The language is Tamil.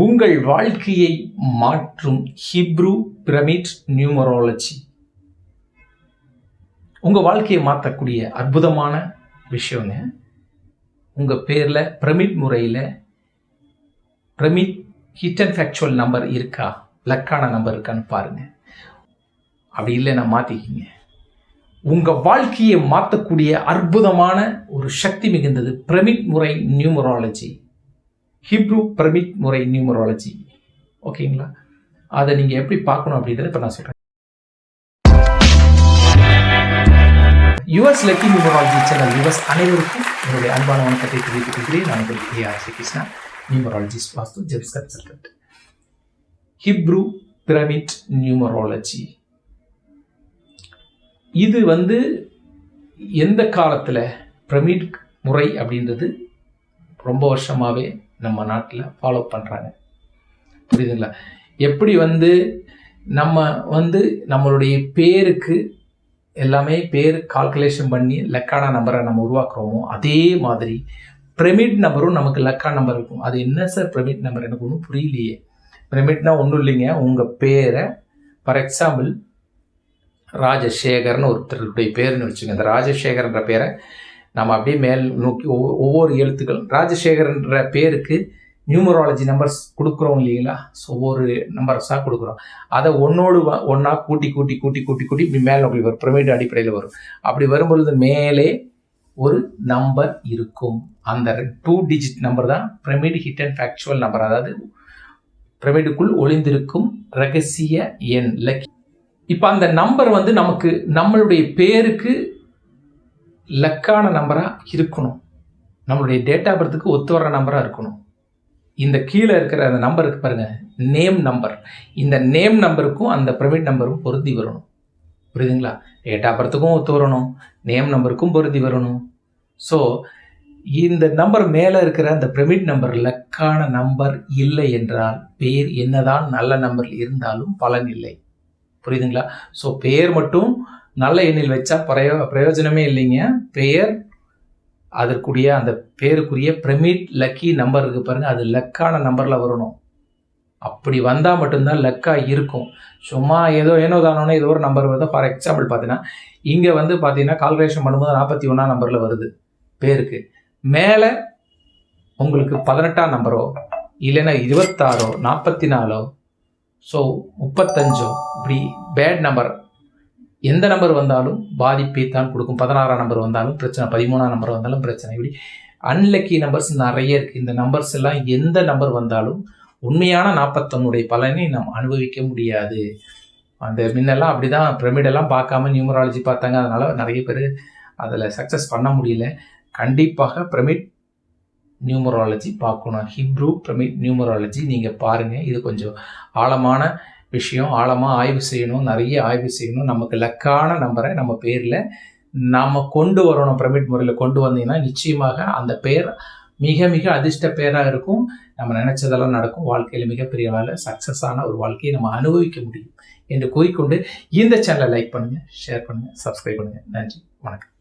உங்கள் வாழ்க்கையை மாற்றும் ஹீப்ரூ பிரமிட் நியூமராலஜி. உங்கள் வாழ்க்கையை மாற்றக்கூடிய அற்புதமான விஷயங்க. உங்கள் பேரில் பிரமிட் முறையில் பிரமிட் ஹிடன் ஃபேக்சுவல் நம்பர் இருக்கா, லக்கான நம்பர் இருக்கான்னு பாருங்கள். அப்படி இல்லைன்னா மாற்றிக்கிங்க. உங்கள் வாழ்க்கையை மாற்றக்கூடிய அற்புதமான ஒரு சக்தி மிகுந்தது பிரமிட் முறை நியூமராலஜி, ஹீப்ரூ பிரமிட் முறை நியூமராலஜி. ஓகேங்களா? அதை நீங்கள் எப்படி பார்க்கணும் அப்படின்றத இப்போ நான் சொல்கிறேன். US lucky numerology channel US அனைவருக்கும் என்னுடைய அன்பான வணக்கத்தை தெரிவித்துக் கொள்கிறேன். நான் உங்களுக்கு ஏஆர் ஸ்ரீகிருஷ்ணா, நியூமராலஜிஸ்ட், வாஸ்து ஜெபிஸ் கன்சல்டன்ட். ஹீப்ரூ பிரமிட் நியூமராலஜி இது எந்த காலத்தில் பிரமிட் முறை அப்படின்றது ரொம்ப வருஷமாகவே நம்ம நாட்டில் ஃபாலோ பண்ணுறாங்க. புரியுதுங்களா? எப்படி நம்ம நம்மளுடைய பேருக்கு எல்லாமே பேர் கால்குலேஷன் பண்ணி லக்கான நம்பரை நம்ம உருவாக்குறோமோ, அதே மாதிரி பிரமிட் நம்பரும் நமக்கு லக்கான நம்பர் இருக்கும். அது என்ன சார் பிரமிட் நம்பர்? எனக்கு ஒன்றும் புரியலையே. பிரமிட்னா ஒன்றும் இல்லைங்க, உங்கள் பேரை ஃபார் எக்ஸாம்பிள் ராஜசேகர்னு ஒருத்தருடைய பேருன்னு வச்சுங்க. இந்த ராஜசேகர்ன்ற பேரை நம்ம அப்படியே மேல் நோக்கி ஒவ்வொரு எழுத்துக்கள் ராஜசேகர்ன்ற பேருக்கு நியூமராலஜி நம்பர்ஸ் கொடுக்குறோம் இல்லைங்களா? ஸோ ஒவ்வொரு நம்பர்ஸாக கொடுக்குறோம். அதை ஒன்றோடு ஒன்றா கூட்டி கூட்டி கூட்டி கூட்டி கூட்டி இப்படி மேலே நோக்கி வரும், பிரமிட் அடிப்படையில் வரும். அப்படி வரும்பொழுது மேலே ஒரு நம்பர் இருக்கும். அந்த 2 டிஜிட் நம்பர் தான் பிரமிட் ஹிடன் ஃபேக்சுவல் நம்பர், அதாவது பிரமிடுக்குள் ஒளிந்திருக்கும் ரகசிய எண், லக்கி. இப்போ அந்த நம்பர் நமக்கு நம்மளுடைய பேருக்கு லக்கான நம்பராக இருக்கணும், நம்மளுடைய டேட் ஆஃப் பர்த்துக்கு ஒத்து வர்ற நம்பராக இருக்கணும். இந்த கீழே இருக்கிற அந்த நம்பருக்கு பாருங்க, நேம் நம்பர். இந்த நேம் நம்பருக்கும் அந்த பிரமிட் நம்பரும் பொருந்தி வரணும். புரியுதுங்களா? டேட் ஆஃப் பர்த்துக்கும் ஒத்து வரணும், நேம் நம்பருக்கும் பொருந்தி வரணும். ஸோ இந்த நம்பர் மேலே இருக்கிற அந்த பிரமிட் நம்பர் லக்கான நம்பர் இல்லை என்றால் பேர் என்னதான் நல்ல நம்பர் இருந்தாலும் பலன் இல்லை. புரியுதுங்களா? ஸோ பெயர் மட்டும் நல்ல எண்ணில் வச்சா பிரயோஜனமே இல்லைங்க. பெயர் அதற்குரிய அந்த பேருக்குரிய பிரமிட் லக்கி நம்பர் இருக்கு பாருங்க, அது லக்கான நம்பரில் வரணும். அப்படி வந்தால் மட்டும்தான் லக்கா இருக்கும். சும்மா ஏனோ தானோன்னு ஏதோ ஒரு நம்பர் வருது. ஃபார் எக்ஸாம்பிள் பார்த்தீங்கன்னா இங்கே பார்த்தீங்கன்னா கால்குலேஷன் பண்ணும்போது 41ஆம் நம்பரில் வருது பேருக்கு. மேலே உங்களுக்கு 18ஆம் நம்பரோ இல்லைன்னா 26ஓ 44ஓ ஸோ 35ஓ இப்படி பேட் நம்பர் எந்த நம்பர் வந்தாலும் பாதிப்பை தான் கொடுக்கும். 16ஆம் நம்பர் வந்தாலும் பிரச்சனை, 13ஆம் நம்பர் வந்தாலும் பிரச்சனை. இப்படி அன்லக்கி நம்பர்ஸ் நிறைய இருக்குது. இந்த நம்பர்ஸ் எல்லாம் எந்த நம்பர் வந்தாலும் உண்மையான 41 பலனை நாம் அனுபவிக்க முடியாது. அந்த முன்னெல்லாம் அப்படி தான் பிரமிடெல்லாம் பார்க்காம நியூமராலஜி பார்த்தாங்க. அதனால் நிறைய பேர் அதில் சக்ஸஸ் பண்ண முடியல. கண்டிப்பாக பிரமிட் நியூமராலஜி பார்க்கணும். ஹீப்ரூ பிரமிட் நியூமராலஜி நீங்கள் பாருங்கள். இது கொஞ்சம் ஆழமான விஷயம், ஆழமாக ஆய்வு செய்யணும், நிறைய ஆய்வு செய்யணும். நமக்கு லக்கான நம்பரை நம்ம பேரில் நாம் கொண்டு வரணும். பிரமிட் முறையில் கொண்டு வந்தீங்கன்னா நிச்சயமாக அந்த பேர் மிக மிக அதிர்ஷ்ட பேராக இருக்கும். நம்ம நினச்சதெல்லாம் நடக்கும். வாழ்க்கையில் மிகப்பெரிய அளவில் சக்ஸஸான ஒரு வாழ்க்கையை நம்ம அனுபவிக்க முடியும் என்று கூறிக்கொண்டு இந்த சேனலை லைக் பண்ணுங்கள், ஷேர் பண்ணுங்கள், சப்ஸ்கிரைப் பண்ணுங்கள். நன்றி, வணக்கம்.